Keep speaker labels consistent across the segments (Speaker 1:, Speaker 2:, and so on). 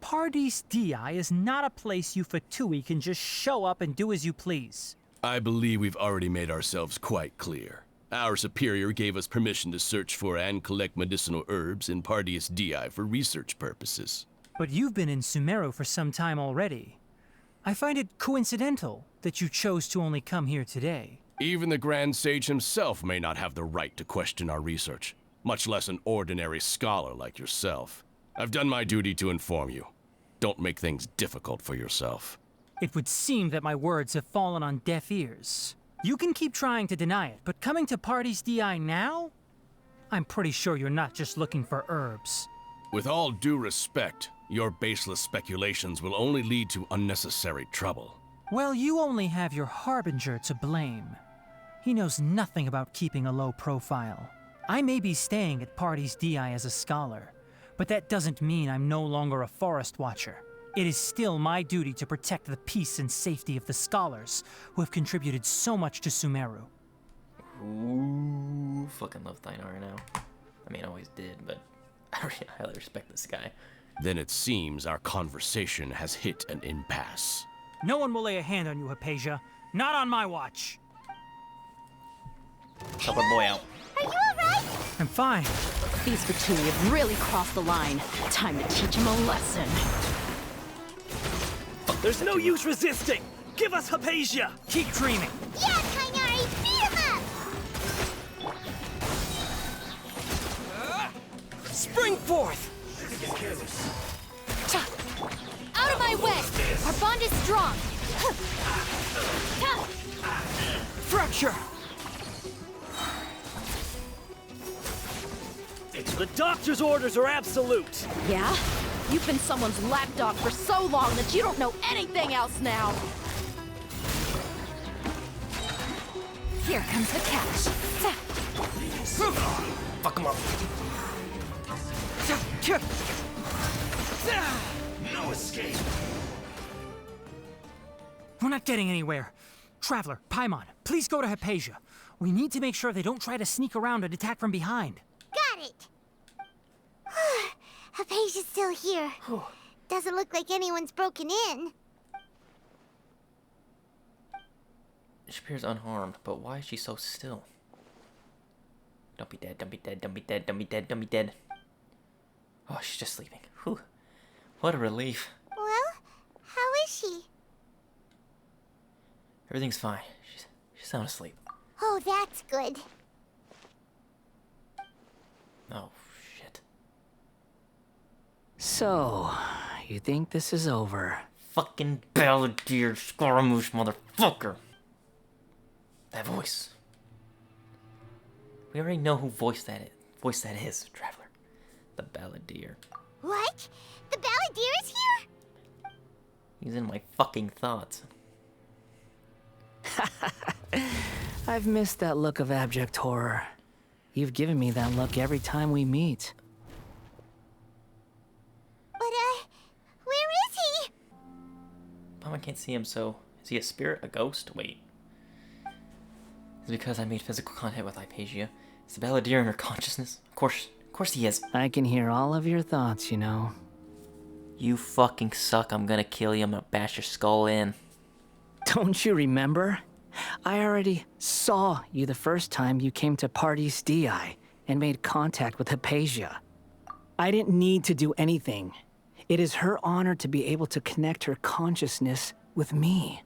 Speaker 1: Paradis Di is not a place you Fatui can just show up and do as you please.
Speaker 2: I believe we've already made ourselves quite clear. Our superior gave us permission to search for and collect medicinal herbs in Paradis Di for research purposes.
Speaker 1: But you've been in Sumeru for some time already. I find it coincidental that you chose to only come here today.
Speaker 2: Even the Grand Sage himself may not have the right to question our research, much less an ordinary scholar like yourself. I've done my duty to inform you. Don't make things difficult for yourself.
Speaker 1: It would seem that my words have fallen on deaf ears. You can keep trying to deny it, but coming to Paradis Di now? I'm pretty sure you're not just looking for herbs.
Speaker 2: With all due respect, your baseless speculations will only lead to unnecessary trouble.
Speaker 1: Well, you only have your Harbinger to blame. He knows nothing about keeping a low profile. I may be staying at Paradis Di as a scholar, but that doesn't mean I'm no longer a forest watcher. It is still my duty to protect the peace and safety of the scholars who have contributed so much to Sumeru.
Speaker 3: Ooh, fucking love Tighnari now. I mean, I always did, but I really highly respect this guy.
Speaker 2: Then it seems our conversation has hit an impasse.
Speaker 1: No one will lay a hand on you, Hypatia. Not on my watch.
Speaker 3: Help our boy out.
Speaker 4: Are you alright?
Speaker 1: I'm fine.
Speaker 4: These Fatui have really crossed the line. Time to teach him a lesson.
Speaker 5: There's no use resisting! Give us Hypatia!
Speaker 1: Keep dreaming.
Speaker 4: Yeah, Tighnari! Beat him up!
Speaker 5: Spring forth!
Speaker 4: Out of my way! Our bond is strong!
Speaker 5: Fracture! The doctor's orders are absolute!
Speaker 4: Yeah? You've been someone's lapdog for so long that you don't know anything else now! Here comes the catch.
Speaker 3: Fuck him up.
Speaker 5: No escape!
Speaker 1: We're not getting anywhere. Traveler, Paimon, please go to Hypatia. We need to make sure they don't try to sneak around and attack from behind.
Speaker 4: Got it! Hypatia's still here. Doesn't look like anyone's broken in.
Speaker 3: She appears unharmed, but why is she so still? Don't be dead, don't be dead, don't be dead, don't be dead, don't be dead. Oh, she's just sleeping. Whew. What a relief.
Speaker 4: Well, how is she?
Speaker 3: Everything's fine. She's sound asleep.
Speaker 4: Oh, that's good.
Speaker 3: Oh, shit.
Speaker 6: So, you think this is over?
Speaker 3: Fucking Balladeer Scaramouche motherfucker. That voice. We already know who voice that is, Traveler. The Balladeer.
Speaker 4: What? The Balladeer is here?
Speaker 3: He's in my fucking thoughts.
Speaker 6: I've missed that look of abject horror. You've given me that look every time we meet.
Speaker 4: But, where is he?
Speaker 3: I can't see him, so... Is he a spirit? A ghost? Wait. Is it because I made physical contact with Hypatia? Is the Balladeer in her consciousness? Of course he is.
Speaker 6: I can hear all of your thoughts, you know.
Speaker 3: You fucking suck. I'm gonna kill you. I'm gonna bash your skull in.
Speaker 6: Don't you remember? I already saw you the first time you came to Paradis Di and made contact with Hypatia. I didn't need to do anything. It is her honor to be able to connect her consciousness with me.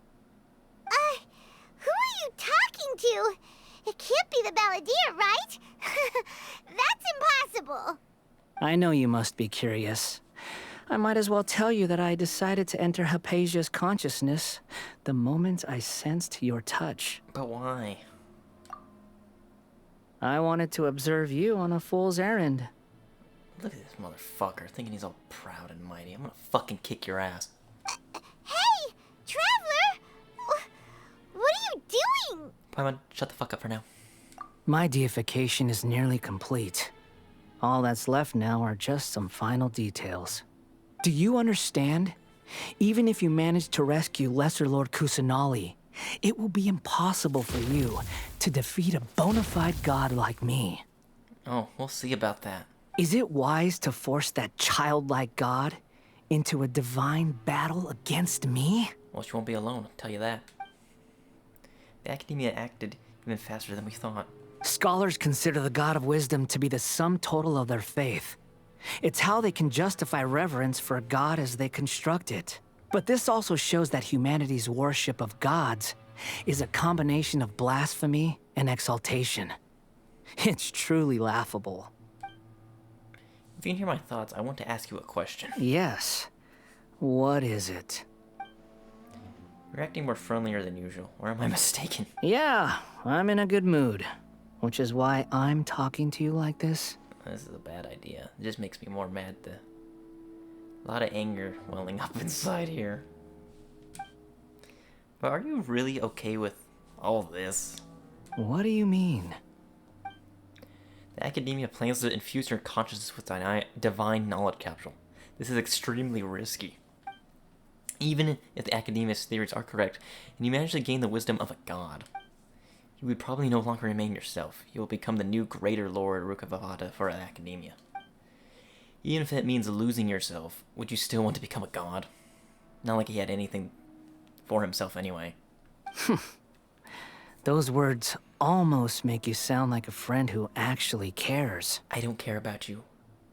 Speaker 4: Who are you talking to? It can't be the Balladeer, right? That's impossible.
Speaker 6: I know you must be curious. I might as well tell you that I decided to enter Hypatia's consciousness the moment I sensed your touch.
Speaker 3: But why?
Speaker 6: I wanted to observe you on a fool's errand.
Speaker 3: Look at this motherfucker, thinking he's all proud and mighty. I'm gonna fucking kick your ass.
Speaker 4: Hey, Traveler! What are you doing?
Speaker 3: Paimon, shut the fuck up for now.
Speaker 6: My deification is nearly complete. All that's left now are just some final details. Do you understand? Even if you manage to rescue Lesser Lord Kusanali, it will be impossible for you to defeat a bona fide god like me.
Speaker 3: Oh, we'll see about that.
Speaker 6: Is it wise to force that childlike god into a divine battle against me?
Speaker 3: Well, she won't be alone, I'll tell you that. The Academia acted even faster than we thought.
Speaker 6: Scholars consider the God of Wisdom to be the sum total of their faith. It's how they can justify reverence for a god as they construct it. But this also shows that humanity's worship of gods is a combination of blasphemy and exaltation. It's truly laughable.
Speaker 3: If you can hear my thoughts, I want to ask you a question.
Speaker 6: Yes. What is it?
Speaker 3: You're acting more friendlier than usual, or am I mistaken?
Speaker 6: Yeah, I'm in a good mood. Which is why I'm talking to you like this.
Speaker 3: This is a bad idea. It just makes me more mad. A lot of anger welling up inside here. But are you really okay with all this?
Speaker 6: What do you mean?
Speaker 3: The Academia plans to infuse your consciousness with divine knowledge capsule. This is extremely risky. Even if the Academia's theories are correct, and you manage to gain the wisdom of a god, you would probably no longer remain yourself. You will become the new greater Lord Rukavada for Academia. Even if that means losing yourself, would you still want to become a god? Not like he had anything for himself anyway.
Speaker 6: Those words almost make you sound like a friend who actually cares.
Speaker 3: I don't care about you.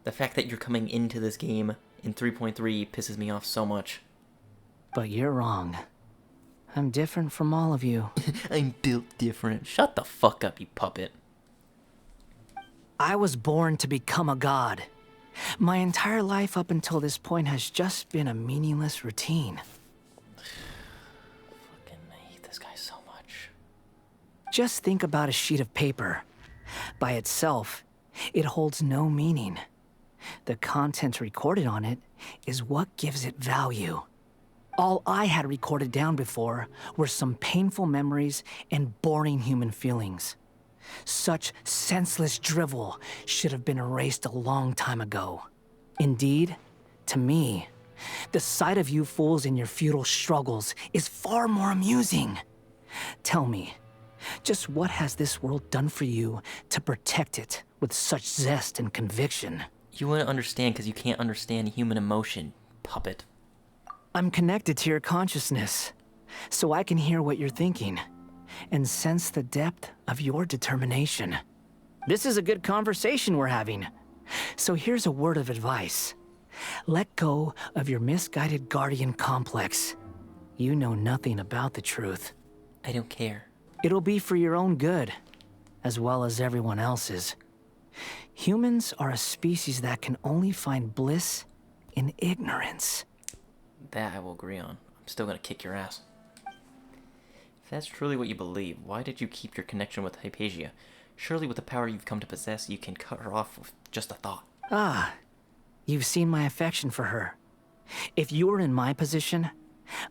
Speaker 3: The fact that you're coming into this game in 3.3 pisses me off so much.
Speaker 6: But you're wrong. I'm different from all of you.
Speaker 3: I'm built different. Shut the fuck up, you puppet.
Speaker 6: I was born to become a god. My entire life up until this point has just been a meaningless routine.
Speaker 3: Fucking hate this guy so much.
Speaker 6: Just think about a sheet of paper. By itself, it holds no meaning. The content recorded on it is what gives it value. All I had recorded down before were some painful memories and boring human feelings. Such senseless drivel should have been erased a long time ago. Indeed, to me, the sight of you fools in your futile struggles is far more amusing. Tell me, just what has this world done for you to protect it with such zest and conviction?
Speaker 3: You wouldn't understand because you can't understand human emotion, puppet.
Speaker 6: I'm connected to your consciousness, so I can hear what you're thinking, and sense the depth of your determination. This is a good conversation we're having. So here's a word of advice. Let go of your misguided guardian complex. You know nothing about the truth.
Speaker 3: I don't care.
Speaker 6: It'll be for your own good, as well as everyone else's. Humans are a species that can only find bliss in ignorance.
Speaker 3: That I will agree on. I'm still gonna kick your ass. If that's truly what you believe, why did you keep your connection with Hypatia? Surely with the power you've come to possess, you can cut her off with just a thought.
Speaker 6: Ah, you've seen my affection for her. If you were in my position,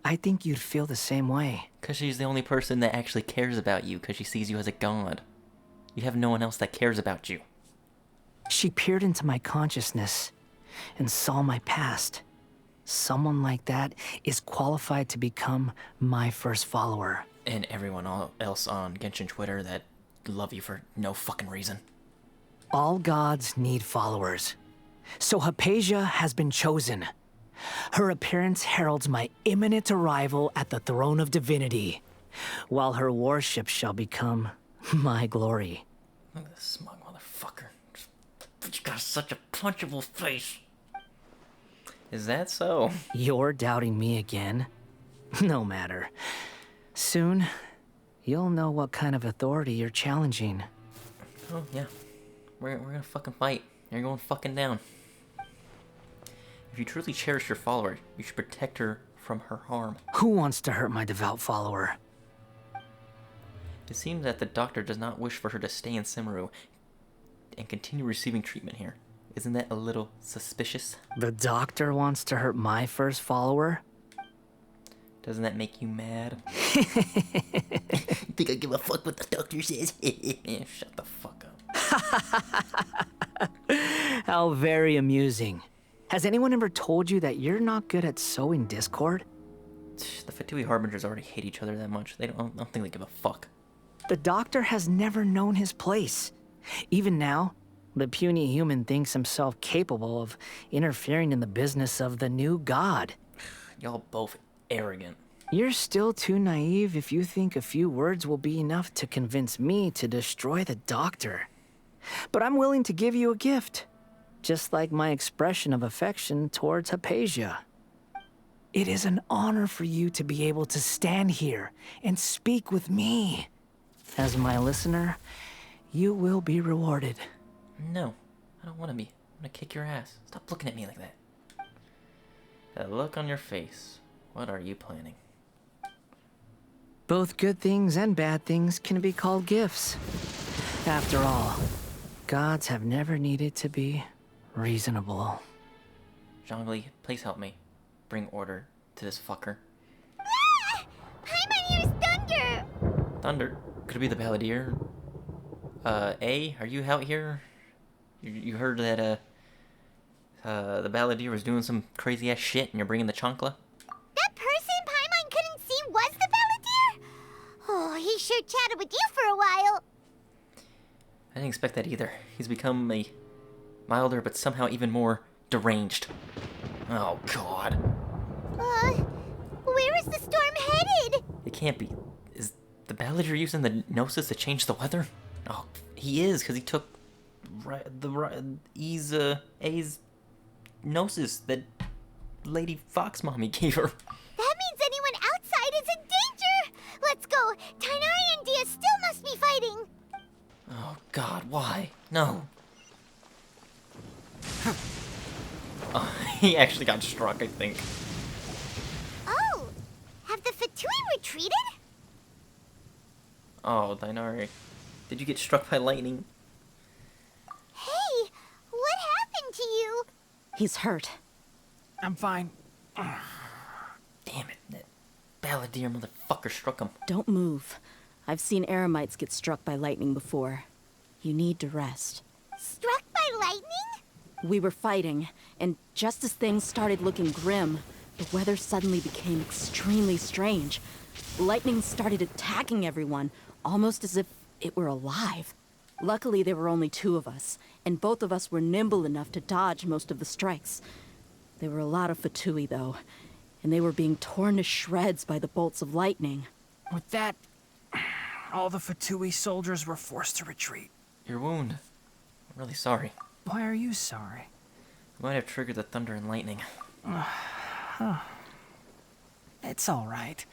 Speaker 6: I think you'd feel the same way.
Speaker 3: Because she's the only person that actually cares about you, because she sees you as a god. You have no one else that cares about you.
Speaker 6: She peered into my consciousness and saw my past. Someone like that is qualified to become my first follower.
Speaker 3: And everyone else on Genshin Twitter that love you for no fucking reason.
Speaker 6: All gods need followers. So Hypatia has been chosen. Her appearance heralds my imminent arrival at the throne of divinity, while her worship shall become my glory.
Speaker 3: Look at this smug motherfucker. You got such a punchable face. Is that so?
Speaker 6: You're doubting me again? No matter. Soon, you'll know what kind of authority you're challenging.
Speaker 3: Oh, yeah. We're gonna fucking fight. You're going fucking down. If you truly cherish your follower, you should protect her from her harm.
Speaker 6: Who wants to hurt my devout follower?
Speaker 3: It seems that the doctor does not wish for her to stay in Sumeru and continue receiving treatment here. Isn't that a little suspicious?
Speaker 6: The doctor wants to hurt my first follower?
Speaker 3: Doesn't that make you mad? Think I give a fuck what the doctor says? Shut the fuck up.
Speaker 6: How very amusing. Has anyone ever told you that you're not good at sowing discord?
Speaker 3: The Fatui Harbingers already hate each other that much. I don't think they give a fuck.
Speaker 6: The Doctor has never known his place. Even now, the puny human thinks himself capable of interfering in the business of the new god.
Speaker 3: Y'all both arrogant.
Speaker 6: You're still too naive if you think a few words will be enough to convince me to destroy the Doctor. But I'm willing to give you a gift, just like my expression of affection towards Hypatia. It is an honor for you to be able to stand here and speak with me. As my listener, you will be rewarded.
Speaker 3: No, I don't want to be. I'm gonna kick your ass. Stop looking at me like that. That look on your face. What are you planning?
Speaker 6: Both good things and bad things can be called gifts. After all, gods have never needed to be reasonable.
Speaker 3: Zhongli, please help me. Bring order to this fucker.
Speaker 4: Ah! Paimon hears thunder!
Speaker 3: Thunder? Could it be the Balladeer? Are you out here? You heard that, the Balladeer was doing some crazy ass shit and you're bringing the chancla?
Speaker 4: That person Paimon couldn't see was the Balladeer? Oh, he sure chatted with you for a while.
Speaker 3: I didn't expect that either. He's become a milder but somehow even more deranged. Oh, God.
Speaker 4: Where is the storm headed?
Speaker 3: It can't be. Is the Balladeer using the Gnosis to change the weather? Oh, he is, because he took A's Gnosis that Lady Fox Mommy gave her.
Speaker 4: That means anyone outside is in danger! Let's go! Tighnari and Dia still must be fighting!
Speaker 3: Oh, God, why? No. Oh, he actually got struck, I think.
Speaker 4: Oh! Have the Fatui retreated?
Speaker 3: Oh, Tighnari. Did you get struck by lightning?
Speaker 4: Hey! What happened to you?
Speaker 7: He's hurt.
Speaker 1: I'm fine.
Speaker 3: Damn it, that Balladeer motherfucker struck him.
Speaker 7: Don't move. I've seen Eremites get struck by lightning before. You need to rest.
Speaker 4: Struck by lightning?
Speaker 7: We were fighting, and just as things started looking grim, the weather suddenly became extremely strange. Lightning started attacking everyone, almost as if it were alive. Luckily, there were only two of us, and both of us were nimble enough to dodge most of the strikes. There were a lot of Fatui, though, and they were being torn to shreds by the bolts of lightning.
Speaker 1: With that, all the Fatui soldiers were forced to retreat.
Speaker 3: Your wound. I'm really sorry.
Speaker 1: Why are you sorry?
Speaker 3: You might have triggered the thunder and lightning.
Speaker 1: It's all right.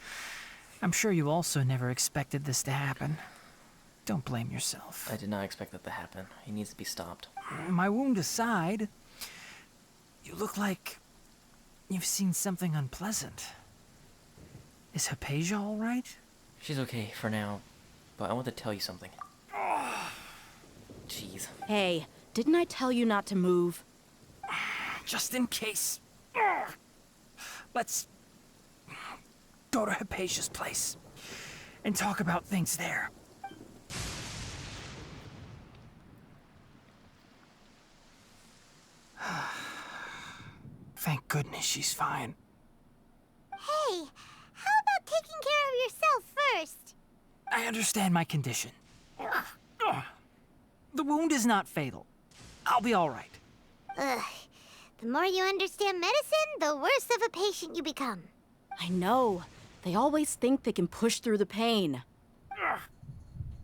Speaker 1: I'm sure you also never expected this to happen. Don't blame yourself.
Speaker 3: I did not expect that to happen. He needs to be stopped.
Speaker 1: My wound aside, you look like you've seen something unpleasant. Is Hypatia all right?
Speaker 3: She's okay for now, but I want to tell you something. Jeez.
Speaker 7: Hey, didn't I tell you not to move?
Speaker 1: Just in case. Let's go to Hypatia's place and talk about things there. Thank goodness she's fine.
Speaker 4: Hey, how about taking care of yourself first?
Speaker 1: I understand my condition. The wound is not fatal. I'll be all right.
Speaker 4: Ugh. The more you understand medicine, the worse of a patient you become.
Speaker 7: I know. They always think they can push through the pain.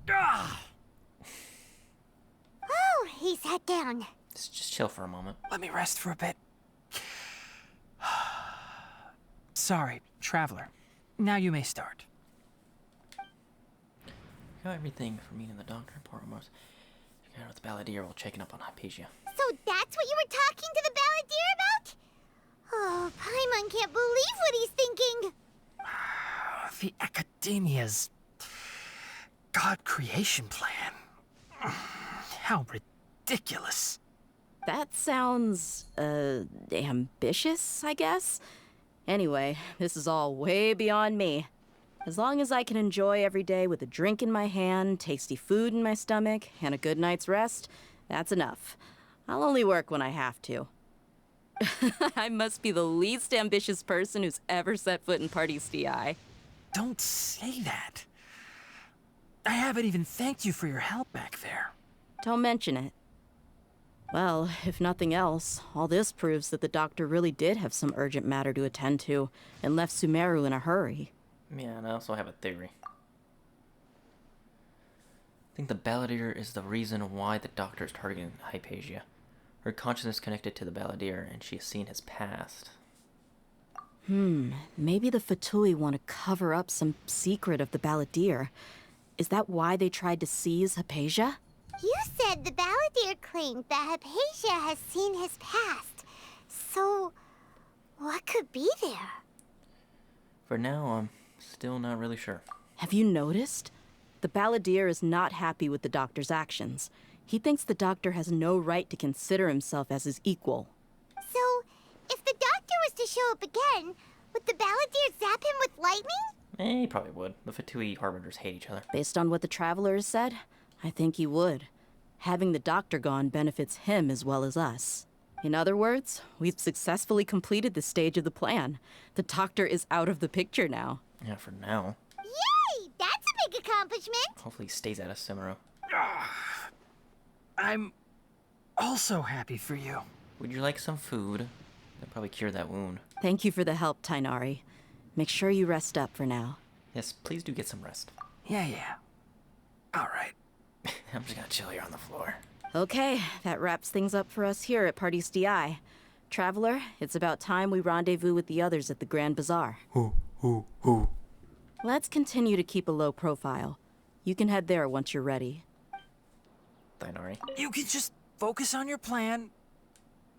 Speaker 1: Ah,
Speaker 4: Oh, he sat down.
Speaker 3: Just chill for a moment.
Speaker 1: let me rest for a bit. Sorry, traveler. Now you may start.
Speaker 3: You got everything for me and the doctor and poor almost. You got with the Balladeer while checking up on Hypatia.
Speaker 4: So that's what you were talking to the Balladeer about? Oh, Paimon can't believe what he's thinking.
Speaker 1: The Academia's God creation plan. How ridiculous.
Speaker 7: That sounds, ambitious, I guess? Anyway, this is all way beyond me. As long as I can enjoy every day with a drink in my hand, tasty food in my stomach, and a good night's rest, that's enough. I'll only work when I have to. I must be the least ambitious person who's ever set foot in Party's DI.
Speaker 1: Don't say that. I haven't even thanked you for your help back there.
Speaker 7: Don't mention it. Well, if nothing else, all this proves that the doctor really did have some urgent matter to attend to and left Sumeru in a hurry.
Speaker 3: Yeah, and I also have a theory. I think the Balladeer is the reason why the doctor is targeting Hypatia. Her consciousness connected to the Balladeer, and she has seen his past.
Speaker 7: Maybe the Fatui want to cover up some secret of the Balladeer. Is that why they tried to seize Hypatia?
Speaker 4: You said the Balladeer claimed that Hypatia has seen his past. So, what could be there?
Speaker 3: For now, I'm still not really sure.
Speaker 7: Have you noticed? The Balladeer is not happy with the doctor's actions. He thinks the doctor has no right to consider himself as his equal.
Speaker 4: So, if the doctor was to show up again, would the Balladeer zap him with lightning?
Speaker 3: He probably would. The Fatui Harbingers hate each other.
Speaker 7: Based on what the Traveler has said, I think he would. Having the doctor gone benefits him as well as us. In other words, we've successfully completed this stage of the plan. The doctor is out of the picture now.
Speaker 3: Yeah, for now.
Speaker 4: Yay! That's a big accomplishment!
Speaker 3: Hopefully he stays out of Sumeru.
Speaker 1: I'm also happy for you.
Speaker 3: Would you like some food? That'll probably cure that wound.
Speaker 7: Thank you for the help, Tighnari. Make sure you rest up for now.
Speaker 3: Yes, please do get some rest.
Speaker 1: Yeah. All right.
Speaker 3: I'm just gonna chill here on the floor.
Speaker 7: Okay, that wraps things up for us here at Party's DI. Traveler, it's about time we rendezvous with the others at the Grand Bazaar.
Speaker 8: Who?
Speaker 7: Let's continue to keep a low profile. You can head there once you're ready.
Speaker 3: Tighnari.
Speaker 1: You can just focus on your plan.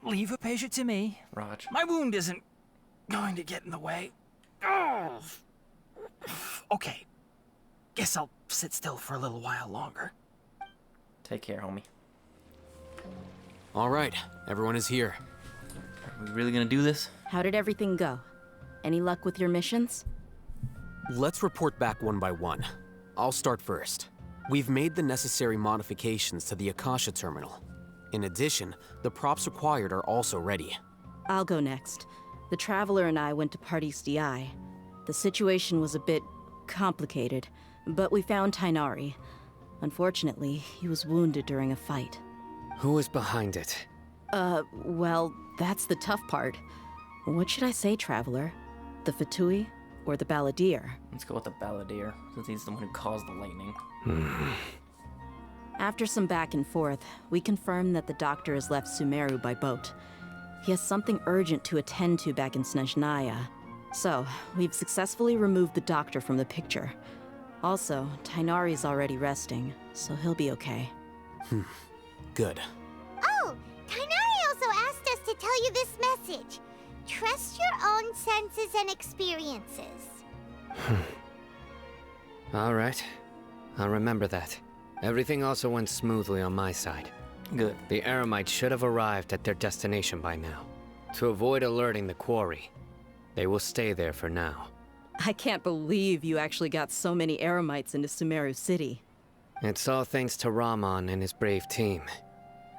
Speaker 1: Leave Hypatia to me.
Speaker 3: Raj.
Speaker 1: My wound isn't going to get in the way. Oh. Okay. Guess I'll sit still for a little while longer.
Speaker 3: Take care, homie.
Speaker 8: All right, everyone is here.
Speaker 3: Are we really gonna do this?
Speaker 7: How did everything go? Any luck with your missions?
Speaker 8: Let's report back one by one. I'll start first. We've made the necessary modifications to the Akasha terminal. In addition, the props required are also ready.
Speaker 7: I'll go next. The Traveler and I went to Party's DI. The situation was a bit complicated, but we found Tighnari. Unfortunately, he was wounded during a fight.
Speaker 9: Who was behind it?
Speaker 7: Well, that's the tough part. What should I say, Traveler? The Fatui or the Balladeer?
Speaker 3: Let's go with the Balladeer, since he's the one who caused the lightning.
Speaker 7: After some back and forth, we confirmed that the doctor has left Sumeru by boat. He has something urgent to attend to back in Snezhnaya. So, we've successfully removed the doctor from the picture. Also, Tighnari's already resting, so he'll be okay.
Speaker 8: Good.
Speaker 4: Oh, Tighnari also asked us to tell you this message. Trust your own senses and experiences.
Speaker 9: All right. I'll remember that. Everything also went smoothly on my side.
Speaker 3: Good.
Speaker 9: The Eremites should have arrived at their destination by now. To avoid alerting the quarry, they will stay there for now.
Speaker 7: I can't believe you actually got so many Eremites into Sumeru City.
Speaker 9: It's all thanks to Rahman and his brave team,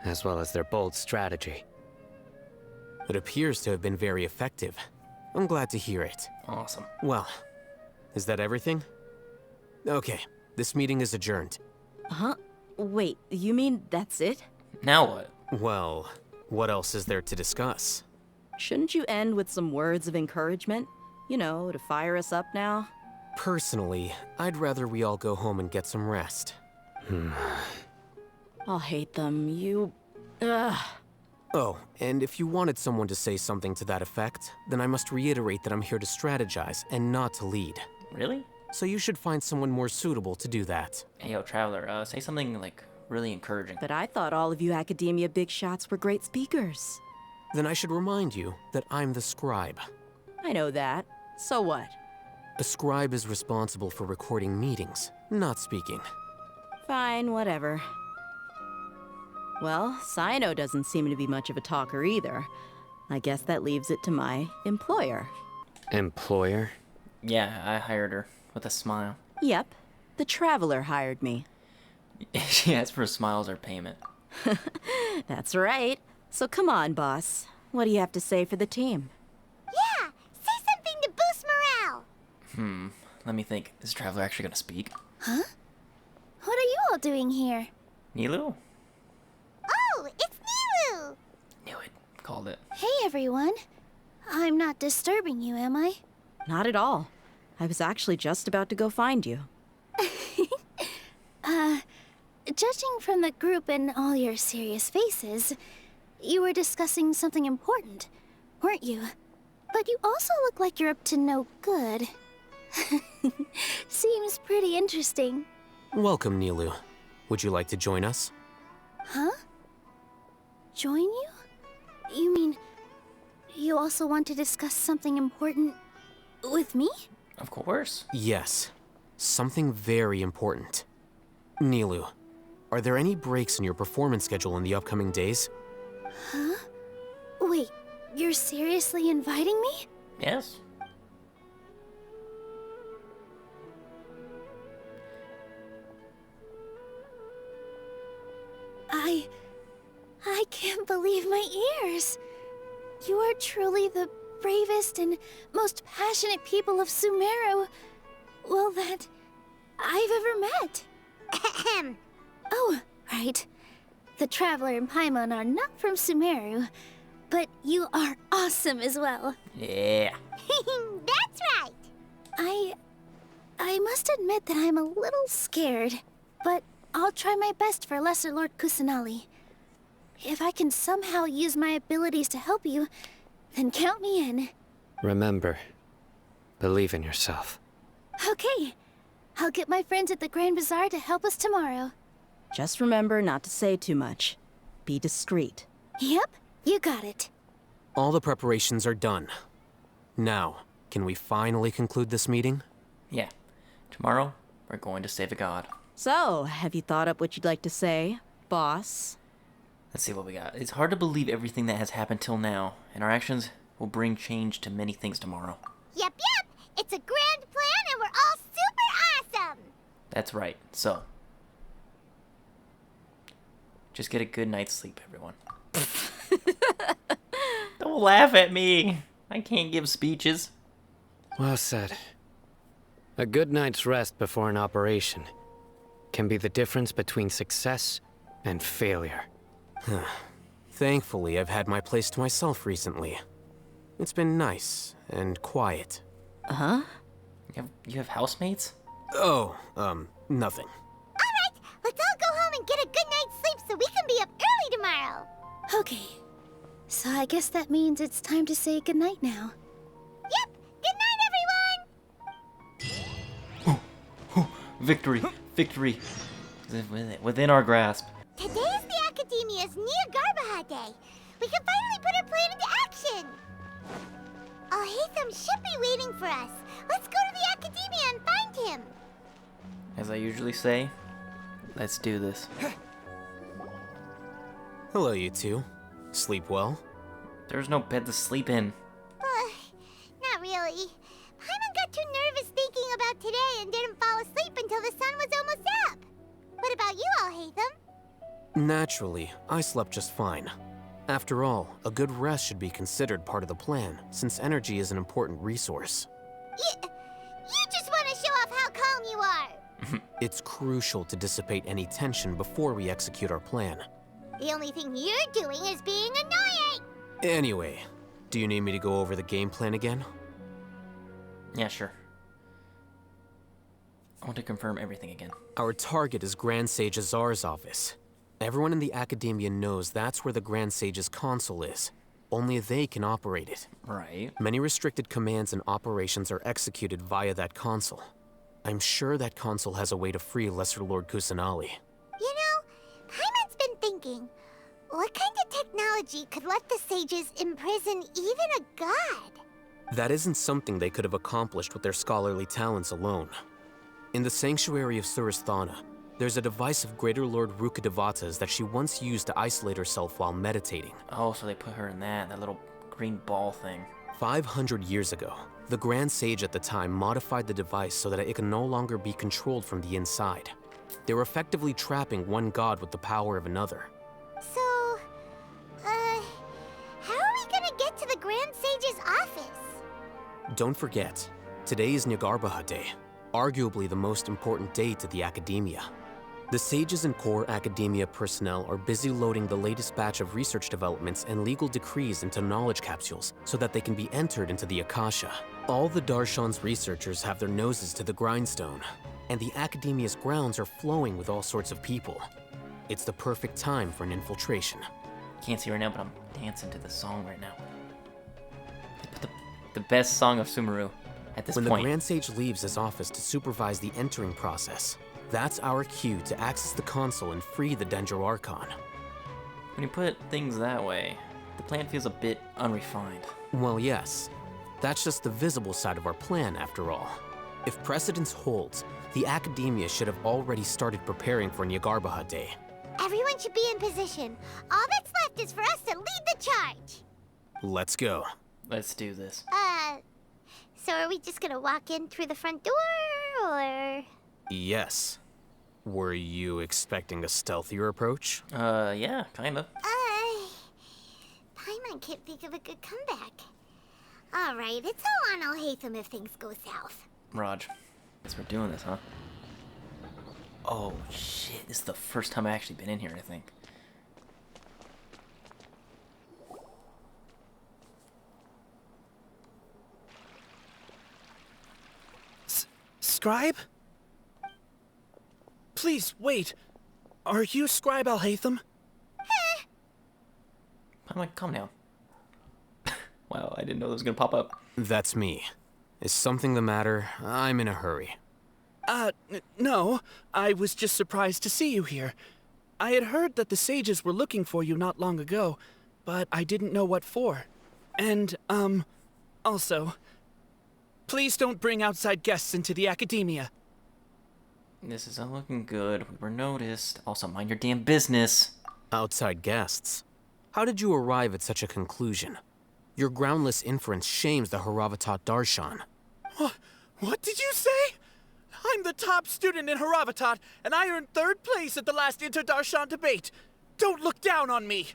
Speaker 9: as well as their bold strategy.
Speaker 8: It appears to have been very effective. I'm glad to hear it.
Speaker 3: Awesome.
Speaker 8: Well, is that everything? Okay, this meeting is adjourned.
Speaker 7: Huh? Wait, you mean that's it?
Speaker 3: Now what?
Speaker 8: Well, what else is there to discuss?
Speaker 7: Shouldn't you end with some words of encouragement? You know, to fire us up now?
Speaker 8: Personally, I'd rather we all go home and get some rest.
Speaker 7: Alhaitham, you... Ugh.
Speaker 8: Oh, and if you wanted someone to say something to that effect, then I must reiterate that I'm here to strategize and not to lead.
Speaker 3: Really?
Speaker 8: So you should find someone more suitable to do that.
Speaker 3: Hey, yo, Traveler, say something, like, really encouraging.
Speaker 7: But I thought all of you academia big shots were great speakers.
Speaker 8: Then I should remind you that I'm the scribe.
Speaker 7: I know that. So what?
Speaker 8: A scribe is responsible for recording meetings, not speaking.
Speaker 7: Fine, whatever. Well, Cyno doesn't seem to be much of a talker either. I guess that leaves it to my employer.
Speaker 9: Employer?
Speaker 3: Yeah, I hired her, with a smile.
Speaker 7: Yep, the Traveler hired me.
Speaker 3: She asked for smiles or payment.
Speaker 7: That's right. So come on, boss. What do you have to say for the team?
Speaker 4: Yeah, say something to boost morale.
Speaker 3: Let me think. Is Traveler actually gonna speak?
Speaker 4: Huh? What are you all doing here?
Speaker 3: Nilou?
Speaker 4: Oh, it's Nilou!
Speaker 3: Knew it. Called it.
Speaker 4: Hey, everyone. I'm not disturbing you, am I?
Speaker 7: Not at all. I was actually just about to go find you.
Speaker 4: Judging from the group and all your serious faces, you were discussing something important, weren't you? But you also look like you're up to no good. Seems pretty interesting.
Speaker 8: Welcome, Nilou. Would you like to join us?
Speaker 4: Huh? Join you? You mean you also want to discuss something important with me?
Speaker 3: Of course.
Speaker 8: Yes. Something very important. Nilou, are there any breaks in your performance schedule in the upcoming days?
Speaker 4: Huh? Wait, you're seriously inviting me?
Speaker 3: Yes.
Speaker 4: I can't believe my ears. You are truly the bravest and most passionate people of Sumeru, well, that I've ever met. Ahem. Oh, right. The Traveler and Paimon are not from Sumeru, but you are awesome as well.
Speaker 3: Yeah.
Speaker 4: That's right. I must admit that I'm a little scared, but I'll try my best for Lesser Lord Kusanali. If I can somehow use my abilities to help you, then count me in.
Speaker 9: Remember, believe in yourself.
Speaker 4: Okay. I'll get my friends at the Grand Bazaar to help us tomorrow.
Speaker 7: Just remember not to say too much. Be discreet.
Speaker 4: Yep, you got it.
Speaker 8: All the preparations are done. Now, can we finally conclude this meeting?
Speaker 3: Yeah. Tomorrow, we're going to save a god.
Speaker 7: So, have you thought up what you'd like to say, boss?
Speaker 3: Let's see what we got. It's hard to believe everything that has happened till now, and our actions will bring change to many things tomorrow.
Speaker 4: Yep. It's a grand plan and we're all super awesome.
Speaker 3: That's right. So, just get a good night's sleep, everyone. Don't laugh at me. I can't give speeches.
Speaker 9: Well said. A good night's rest before an operation can be the difference between success and failure.
Speaker 8: Thankfully, I've had my place to myself recently. It's been nice and quiet.
Speaker 7: Huh?
Speaker 3: You have housemates?
Speaker 8: Oh, nothing.
Speaker 4: All right, let's all go home and get a good night's sleep so we can be up early tomorrow. Okay, so I guess that means it's time to say goodnight now. Yep, good night, everyone!
Speaker 3: Victory! Victory! Within our grasp.
Speaker 4: Today is the Academia's Nia Garbaha Day. We can finally put our plan into action. Alhaitham should be waiting for us. Let's go to the Academia and find him.
Speaker 3: As I usually say, let's do this.
Speaker 8: Hello, you two. Sleep well?
Speaker 3: There's no bed to sleep in.
Speaker 4: Not really. Paimon got too nervous thinking about today and didn't fall asleep until the sun was almost up. What about you, Alhaitham?
Speaker 8: Naturally, I slept just fine. After all, a good rest should be considered part of the plan, since energy is an important resource.
Speaker 4: You just want to show off how calm you are.
Speaker 8: It's crucial to dissipate any tension before we execute our plan.
Speaker 4: The only thing you're doing is being annoying.
Speaker 8: Anyway, do you need me to go over the game plan again?
Speaker 3: Yeah, sure. I want to confirm everything again.
Speaker 8: Our target is Grand Sage Azar's office. Everyone in the Academia knows that's where the Grand Sage's console is. Only they can operate it.
Speaker 3: Right.
Speaker 8: Many restricted commands and operations are executed via that console. I'm sure that console has a way to free Lesser Lord Kusanali.
Speaker 4: You know, Paimon's been thinking, what kind of technology could let the sages imprison even a god?
Speaker 8: That isn't something they could have accomplished with their scholarly talents alone. In the Sanctuary of Suristhana, there's a device of Greater Lord Rukkhadevata's that she once used to isolate herself while meditating.
Speaker 3: Oh, so they put her in that little green ball thing.
Speaker 8: 500 years ago, the Grand Sage at the time modified the device so that it can no longer be controlled from the inside. They were effectively trapping one god with the power of another.
Speaker 4: So, how are we gonna
Speaker 10: Grand Sage's office?
Speaker 8: Don't forget, today is Nyagarbha Day, arguably the most important day to the Academia. The sages and core Academia personnel are busy loading the latest batch of research developments and legal decrees into knowledge capsules so that they can be entered into the Akasha. All the Darshan's researchers have their noses to the grindstone, and the Academia's grounds are flowing with all sorts of people. It's the perfect time for an infiltration.
Speaker 3: Can't see right now, but I'm dancing to the song right now. They put the best song of Sumeru at this
Speaker 8: When
Speaker 3: point.
Speaker 8: the Grand Sage leaves his office to supervise the entering process, that's our cue to access the console and free the Dendro Archon.
Speaker 3: When you put things that way, the plan feels a bit unrefined.
Speaker 8: Well, yes. That's just the visible side of our plan, after all. If precedence holds, the Academia should have already started preparing for Nyagarbha Day.
Speaker 10: Everyone should be in position. All that's left is for us to lead the charge.
Speaker 8: Let's go.
Speaker 3: Let's do this.
Speaker 10: So are we just gonna walk in through the front door, or...?
Speaker 8: Yes. Were you expecting a stealthier approach?
Speaker 3: Yeah, kind of.
Speaker 10: Paimon can't think of a good comeback. Alright, it's all on Alhaitham if things go south.
Speaker 3: Raj, guess we're doing this, huh? Oh, shit. This is the first time I've actually been in here, I think.
Speaker 5: Scribe? Please, wait. Are you Scribe Alhaitham?
Speaker 3: I'm like, calm down. Wow, I didn't know that was gonna pop up.
Speaker 8: That's me. Is something the matter? I'm in a hurry.
Speaker 5: No. I was just surprised to see you here. I had heard that the sages were looking for you not long ago, but I didn't know what for. And, also, please don't bring outside guests into the Academia.
Speaker 3: This isn't looking good. We were noticed. Also, mind your damn business.
Speaker 8: Outside guests? How did you arrive at such a conclusion? Your groundless inference shames the Haravatat Darshan.
Speaker 5: What did you say? I'm the top student in Haravatat, and I earned 3rd place at the last Inter-Darshan debate. Don't look down on me.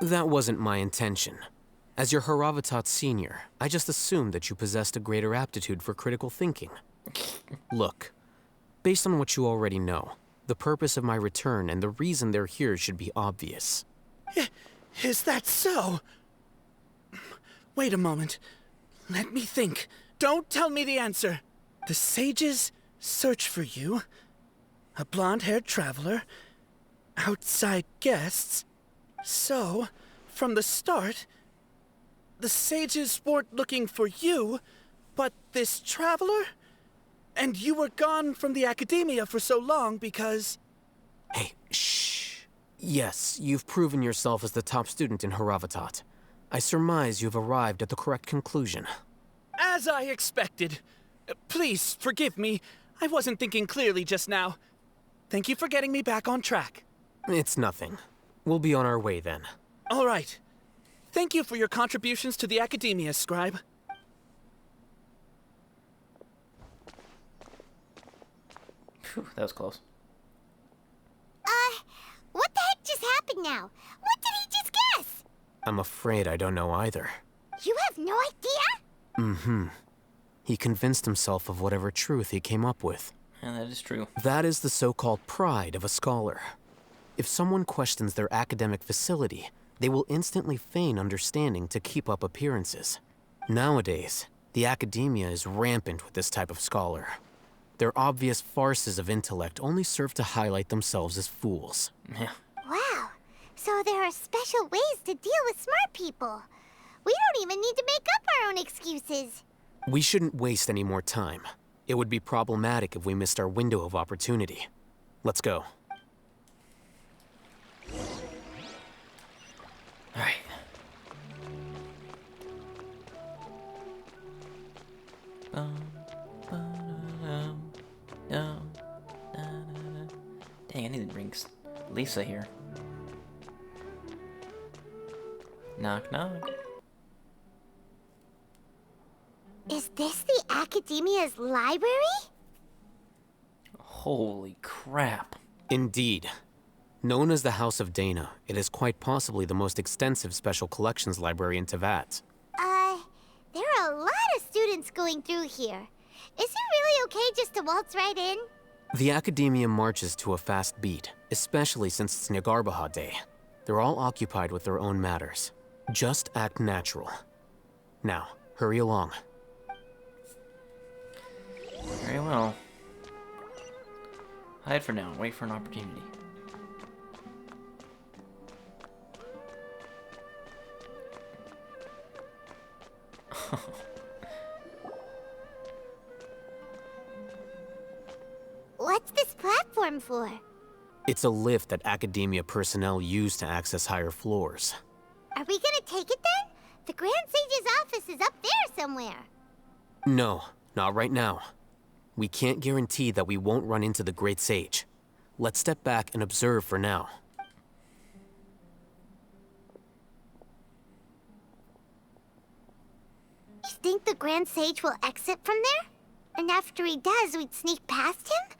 Speaker 8: That wasn't my intention. As your Haravatat senior, I just assumed that you possessed a greater aptitude for critical thinking. Look, based on what you already know, the purpose of my return and the reason they're here should be obvious.
Speaker 5: Is that so? Wait a moment. Let me think. Don't tell me the answer. The sages search for you. A blonde-haired traveler. Outside guests. So, from the start, the sages weren't looking for you, but this traveler? And you were gone from the Academia for so long because...
Speaker 8: Hey, shh. Yes, you've proven yourself as the top student in Haravatat. I surmise you've arrived at the correct conclusion.
Speaker 5: As I expected. Please, forgive me. I wasn't thinking clearly just now. Thank you for getting me back on track.
Speaker 8: It's nothing. We'll be on our way then.
Speaker 5: All right. Thank you for your contributions to the Academia, Scribe.
Speaker 3: Phew, that was close.
Speaker 10: What the heck just happened now? What did he just guess?
Speaker 8: I'm afraid I don't know either.
Speaker 10: You have no idea?
Speaker 8: Mm-hmm. He convinced himself of whatever truth he came up with.
Speaker 3: And that is true.
Speaker 8: That is the so-called pride of a scholar. If someone questions their academic facility, they will instantly feign understanding to keep up appearances. Nowadays, the Academia is rampant with this type of scholar. Their obvious farces of intellect only serve to highlight themselves as fools.
Speaker 3: Yeah.
Speaker 10: Wow. So there are special ways to deal with smart people. We don't even need to make up our own excuses.
Speaker 8: We shouldn't waste any more time. It would be problematic if we missed our window of opportunity. Let's go.
Speaker 3: All right. Dang, I need to bring Lisa here. Knock, knock.
Speaker 10: Is this the Academia's library?
Speaker 3: Holy crap.
Speaker 8: Indeed. Known as the House of Dana, it is quite possibly the most extensive special collections library in Teyvat.
Speaker 10: resistance going through here. Is it really okay just to waltz right in?
Speaker 8: The Academia marches to a fast beat, especially since it's Nagarbaha Day. They're all occupied with their own matters. Just act natural. Now, hurry along.
Speaker 3: Very well. Hide for now. Wait for an opportunity.
Speaker 10: What's this platform for?
Speaker 8: It's a lift that Academia personnel use to access higher floors.
Speaker 10: Are we gonna take it then? The Grand Sage's office is up there somewhere.
Speaker 8: No, not right now. We can't guarantee that we won't run into the Great Sage. Let's step back and observe for now.
Speaker 10: You think the Grand Sage will exit from there? And after he does, we'd sneak past him?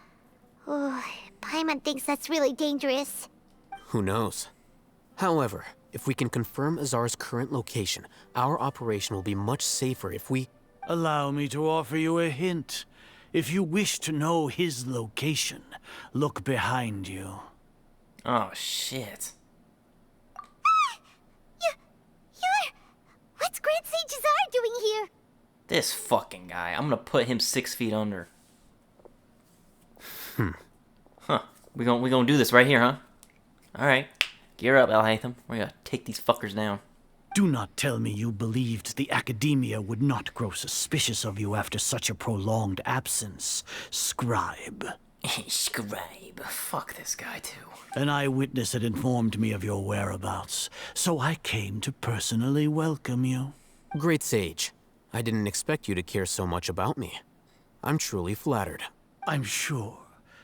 Speaker 10: Oh, Paimon thinks that's really dangerous.
Speaker 8: Who knows? However, if we can confirm Azar's current location, our operation will be much safer if we...
Speaker 11: Allow me to offer you a hint. If you wish to know his location, look behind you.
Speaker 3: Oh, shit.
Speaker 10: What's Grand Sage Azar doing here?
Speaker 3: This fucking guy. I'm gonna put him 6 feet under. Huh. We gonna do this right here, huh? Alright. Gear up, Alhaitham. We're gonna take these fuckers down.
Speaker 11: Do not tell me you believed the Academia would not grow suspicious of you after such a prolonged absence, Scribe.
Speaker 3: Scribe. Fuck this guy, too.
Speaker 11: An eyewitness had informed me of your whereabouts, so I came to personally welcome you.
Speaker 8: Great Sage, I didn't expect you to care so much about me. I'm truly flattered.
Speaker 11: I'm sure,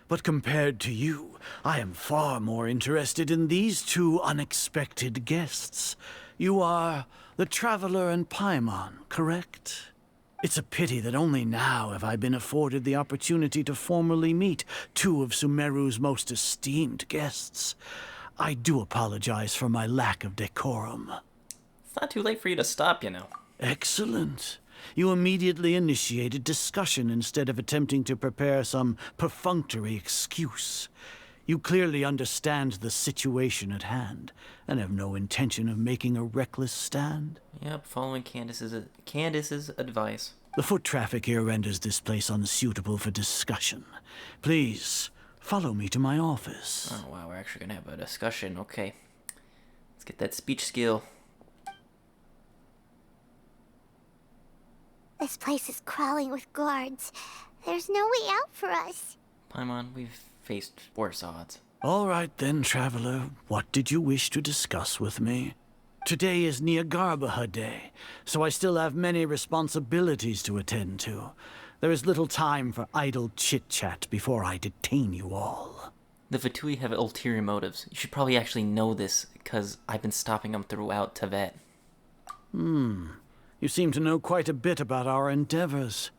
Speaker 11: but compared to you, I am far more interested in these two unexpected guests. You are the Traveler and Paimon, correct? It's a pity that only now have I been afforded the opportunity to formally meet two of Sumeru's most esteemed guests. I do apologize for my lack of decorum.
Speaker 3: It's not too late for you to stop, you know.
Speaker 11: Excellent. You immediately initiated discussion instead of attempting to prepare some perfunctory excuse. You clearly understand the situation at hand, and have no intention of making a reckless stand.
Speaker 3: Yep, following Candace's advice.
Speaker 11: The foot traffic here renders this place unsuitable for discussion. Please, follow me to my office.
Speaker 3: Oh, wow, we're actually gonna have a discussion. Okay. Let's get that speech skill.
Speaker 10: This place is crawling with guards. There's no way out for us.
Speaker 3: Paimon, we've faced worse odds.
Speaker 11: All right then, Traveler. What did you wish to discuss with me? Today is Nagarbaha Day, so I still have many responsibilities to attend to. There is little time for idle chit-chat before I detain you all.
Speaker 3: The Fatui have ulterior motives. You should probably actually know this, because I've been stopping them throughout Tibet.
Speaker 11: You seem to know quite a bit about our endeavors.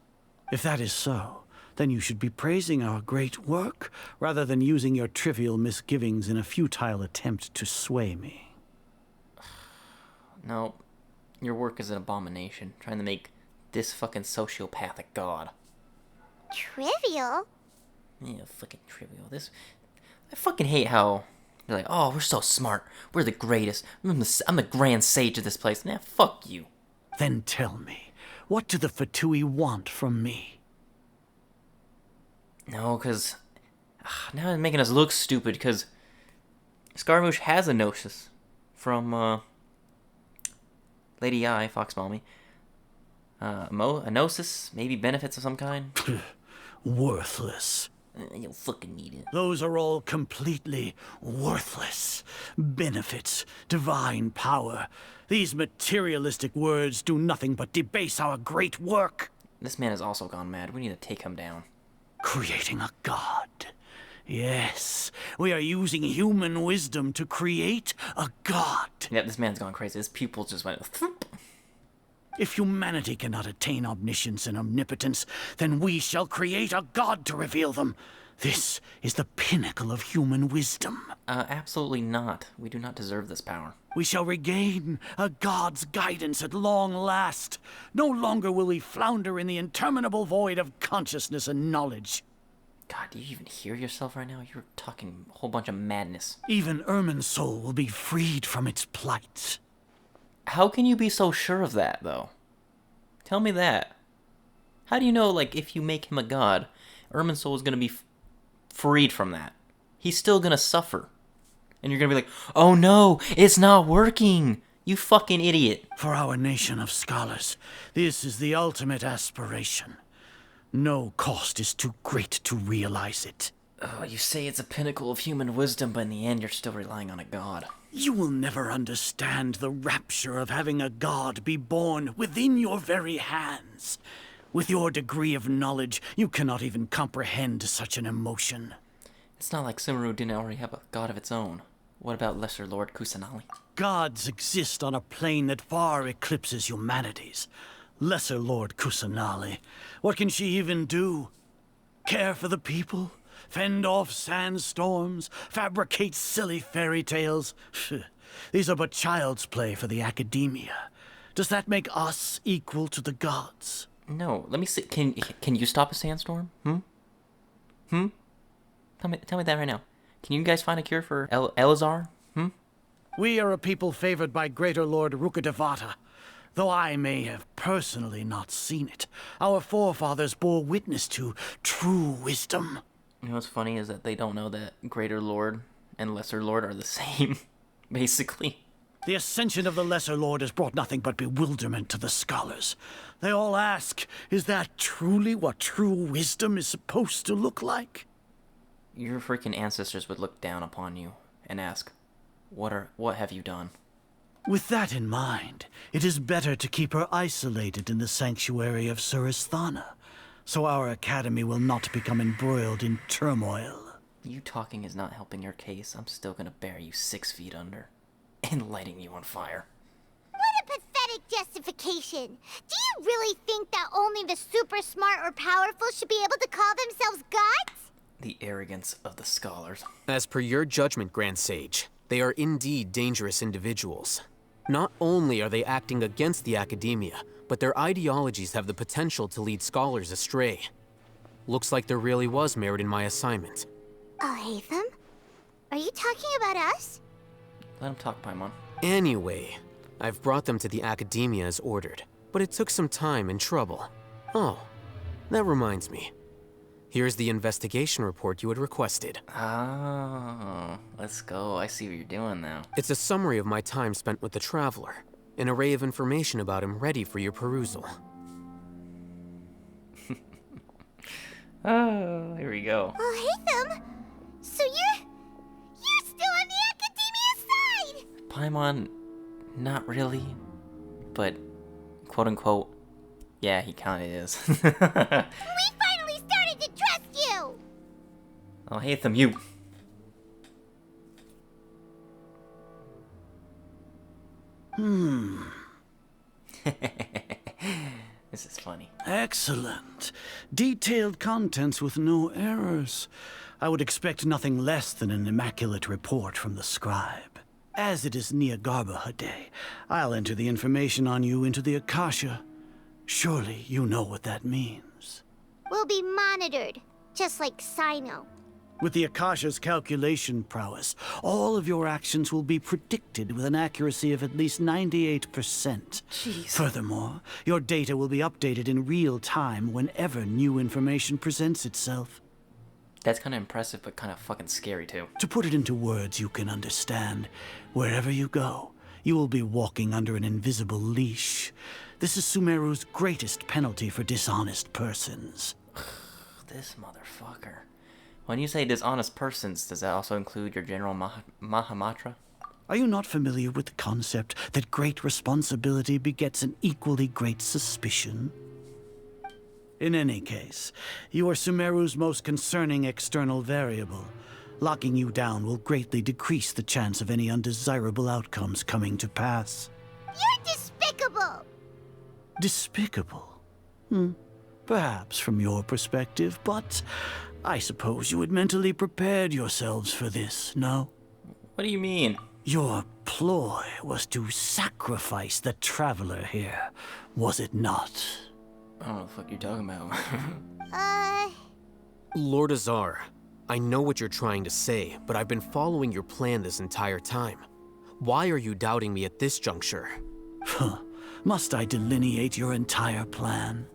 Speaker 11: If that is so, then you should be praising our great work, rather than using your trivial misgivings in a futile attempt to sway me.
Speaker 3: No, your work is an abomination, trying to make this fucking sociopath a god.
Speaker 10: Trivial?
Speaker 3: Yeah, fucking trivial. I fucking hate how they're like, oh, we're so smart, we're the greatest, I'm the grand sage of this place. Nah, fuck you.
Speaker 11: Then tell me, what do the Fatui want from me?
Speaker 3: No, because now they're making us look stupid, because Scaramouche has a gnosis from Lady I, Fox Mommy. A gnosis, maybe benefits of some kind.
Speaker 11: Worthless.
Speaker 3: You'll fucking need it.
Speaker 11: Those are all completely worthless. Benefits, divine power. These materialistic words do nothing but debase our great work.
Speaker 3: This man has also gone mad. We need to take him down.
Speaker 11: Creating a god. Yes, we are using human wisdom to create a god.
Speaker 3: Yep, this man's gone crazy. His pupils just went... thump.
Speaker 11: If humanity cannot attain omniscience and omnipotence, then we shall create a god to reveal them. This is the pinnacle of human wisdom.
Speaker 3: Absolutely not. We do not deserve this power.
Speaker 11: We shall regain a god's guidance at long last. No longer will we flounder in the interminable void of consciousness and knowledge.
Speaker 3: God, do you even hear yourself right now? You're talking a whole bunch of madness.
Speaker 11: Even Ermin's soul will be freed from its plight.
Speaker 3: How can you be so sure of that, though? Tell me that. How do you know, like, if you make him a god, Ermin's soul is going to be freed from that? He's still going to suffer. And you're going to be like, oh no, it's not working. You fucking idiot.
Speaker 11: For our nation of scholars, this is the ultimate aspiration. No cost is too great to realize it.
Speaker 3: Oh, you say it's a pinnacle of human wisdom, but in the end you're still relying on a god.
Speaker 11: You will never understand the rapture of having a god be born within your very hands. With your degree of knowledge, you cannot even comprehend such an emotion.
Speaker 3: It's not like Sumeru didn't already have a god of its own. What about Lesser Lord Kusanali?
Speaker 11: Gods exist on a plane that far eclipses humanity's. Lesser Lord Kusanali, what can she even do? Care for the people? Fend off sandstorms? Fabricate silly fairy tales? These are but child's play for the academia. Does that make us equal to the gods?
Speaker 3: No, let me see. Can you stop a sandstorm? Tell me that right now. Can you guys find a cure for Elazar?
Speaker 11: We are a people favored by Greater Lord Rukkhadevata. Though I may have personally not seen it, our forefathers bore witness to true wisdom.
Speaker 3: You know what's funny is that they don't know that Greater Lord and Lesser Lord are the same, basically.
Speaker 11: The ascension of the Lesser Lord has brought nothing but bewilderment to the scholars. They all ask, is that truly what true wisdom is supposed to look like?
Speaker 3: Your freaking ancestors would look down upon you and ask, what have you done?
Speaker 11: With that in mind, it is better to keep her isolated in the sanctuary of Suristhana, so our academy will not become embroiled in turmoil.
Speaker 3: You talking is not helping your case. I'm still gonna bury you 6 feet under and lighting you on fire.
Speaker 10: What a pathetic justification. Do you really think that only the super smart or powerful should be able to call themselves gods?
Speaker 3: The arrogance of the scholars.
Speaker 8: As per your judgment, Grand Sage, they are indeed dangerous individuals. Not only are they acting against the academia, but their ideologies have the potential to lead scholars astray. Looks like there really was merit in my assignment.
Speaker 10: Alhaitham? Are you talking about us?
Speaker 3: Let him talk, Paimon.
Speaker 8: Anyway, I've brought them to the academia as ordered, but it took some time and trouble. Oh, that reminds me. Here's the investigation report you had requested.
Speaker 3: Oh, let's go. I see what you're doing now.
Speaker 8: It's a summary of my time spent with the Traveler. An array of information about him ready for your perusal.
Speaker 3: Oh, here we go.
Speaker 10: Alhaitham? So you're still on the academia side?
Speaker 3: Paimon, not really, but quote unquote, yeah, he kinda is.
Speaker 10: We finally started to trust you!
Speaker 3: Alhaitham, you. This is funny.
Speaker 11: Excellent. Detailed contents with no errors. I would expect nothing less than an immaculate report from the scribe. As it is Niagarbha Day, I'll enter the information on you into the Akasha. Surely you know what that means.
Speaker 10: We'll be monitored, just like Sino.
Speaker 11: With the Akasha's calculation prowess, all of your actions will be predicted with an accuracy of at least 98%.
Speaker 3: Jeez.
Speaker 11: Furthermore, your data will be updated in real time whenever new information presents itself.
Speaker 3: That's kind of impressive, but kind of fucking scary too.
Speaker 11: To put it into words you can understand, wherever you go, you will be walking under an invisible leash. This is Sumeru's greatest penalty for dishonest persons.
Speaker 3: This motherfucker. When you say dishonest persons, does that also include your General Mahamatra?
Speaker 11: Are you not familiar with the concept that great responsibility begets an equally great suspicion? In any case, you are Sumeru's most concerning external variable. Locking you down will greatly decrease the chance of any undesirable outcomes coming to pass.
Speaker 10: You're despicable!
Speaker 11: Despicable? Perhaps from your perspective, but I suppose you had mentally prepared yourselves for this, no?
Speaker 3: What do you mean?
Speaker 11: Your ploy was to sacrifice the traveler here, was it not?
Speaker 3: I don't know what the fuck you're talking about.
Speaker 8: Lord Azar, I know what you're trying to say, but I've been following your plan this entire time. Why are you doubting me at this juncture?
Speaker 11: Must I delineate your entire plan?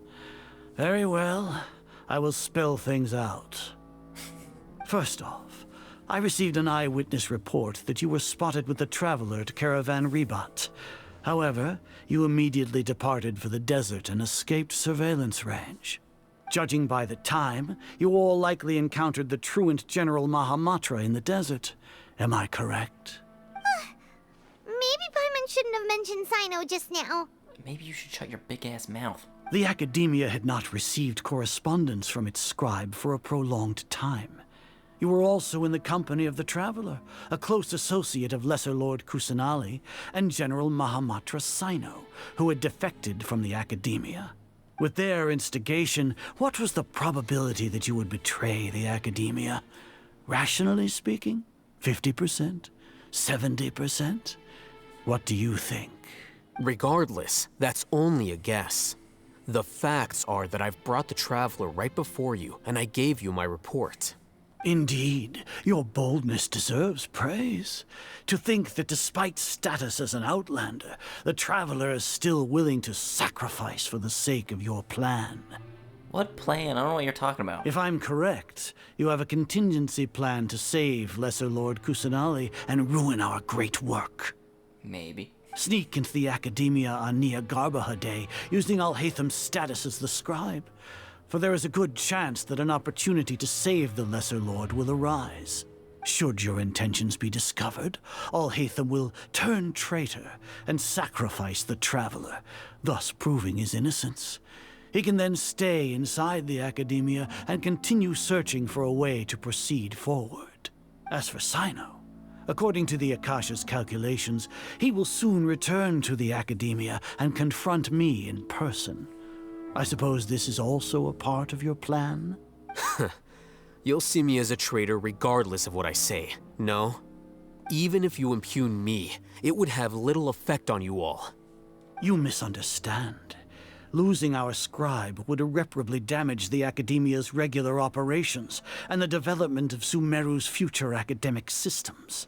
Speaker 11: Very well, I will spell things out. First off, I received an eyewitness report that you were spotted with the traveler at Caravan Ribat. However, you immediately departed for the desert and escaped surveillance range. Judging by the time, you all likely encountered the truant General Mahamatra in the desert. Am I correct?
Speaker 10: Maybe Paimon shouldn't have mentioned Sino just now.
Speaker 3: Maybe you should shut your big-ass mouth.
Speaker 11: The Academia had not received correspondence from its scribe for a prolonged time. You were also in the company of the Traveler, a close associate of Lesser Lord Kusanali and General Mahamatra Sino, who had defected from the Academia. With their instigation, what was the probability that you would betray the Academia? Rationally speaking, 50%? 70%? What do you think?
Speaker 8: Regardless, that's only a guess. The facts are that I've brought the Traveler right before you, and I gave you my report.
Speaker 11: Indeed, your boldness deserves praise. To think that despite status as an outlander, the Traveler is still willing to sacrifice for the sake of your plan.
Speaker 3: What plan? I don't know what you're talking about.
Speaker 11: If I'm correct, you have a contingency plan to save Lesser Lord Kusanali and ruin our great work.
Speaker 3: Maybe.
Speaker 11: Sneak into the Academia on Nia Garbaha Day, using Alhaitham's status as the scribe. For there is a good chance that an opportunity to save the Lesser Lord will arise. Should your intentions be discovered, Alhaitham will turn traitor and sacrifice the Traveler, thus proving his innocence. He can then stay inside the Academia and continue searching for a way to proceed forward. As for Sino, according to the Akasha's calculations, he will soon return to the Academia and confront me in person. I suppose this is also a part of your plan?
Speaker 8: You'll see me as a traitor regardless of what I say, no? Even if you impugn me, it would have little effect on you all.
Speaker 11: You misunderstand. Losing our scribe would irreparably damage the Academia's regular operations and the development of Sumeru's future academic systems.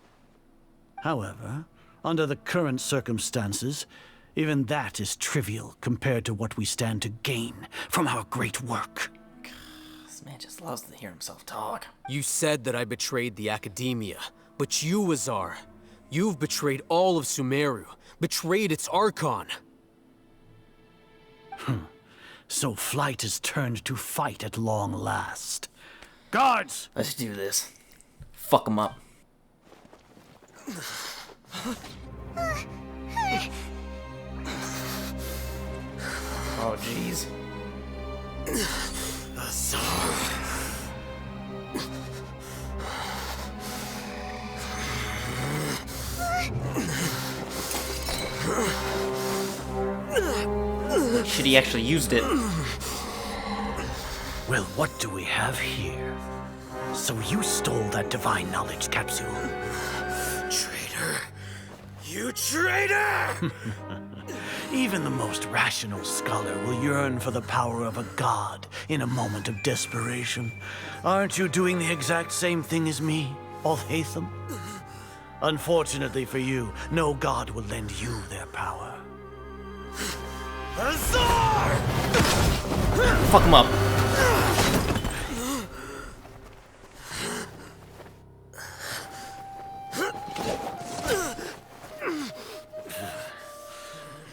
Speaker 11: However, under the current circumstances, even that is trivial compared to what we stand to gain from our great work.
Speaker 3: This man just loves to hear himself talk.
Speaker 8: You said that I betrayed the Academia, but you, Azar, you've betrayed all of Sumeru, betrayed its Archon.
Speaker 11: So flight has turned to fight at long last. Guards!
Speaker 3: Let's do this. Fuck him up. Oh, jeez. Shit, he actually used it.
Speaker 11: Well, what do we have here? So you stole that divine knowledge capsule.
Speaker 8: Traitor! You traitor!
Speaker 11: Even the most rational scholar will yearn for the power of a god in a moment of desperation. Aren't you doing the exact same thing as me, Alhaitham? Unfortunately for you, no god will lend you their power.
Speaker 8: Azar!
Speaker 3: Fuck him up.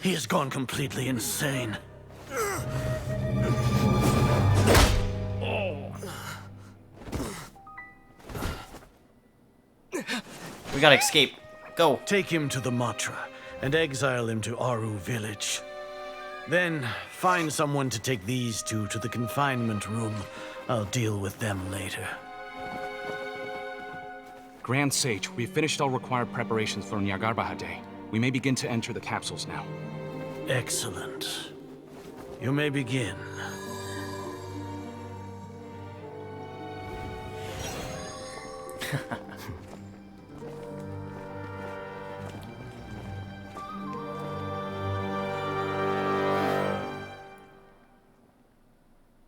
Speaker 11: He has gone completely insane.
Speaker 3: We gotta escape. Go.
Speaker 11: Take him to the Matra and exile him to Aru village. Then find someone to take these two to the confinement room. I'll deal with them later.
Speaker 12: Grand Sage, we've finished all required preparations for Nyagarbha Day. We may begin to enter the capsules now.
Speaker 11: Excellent. You may begin.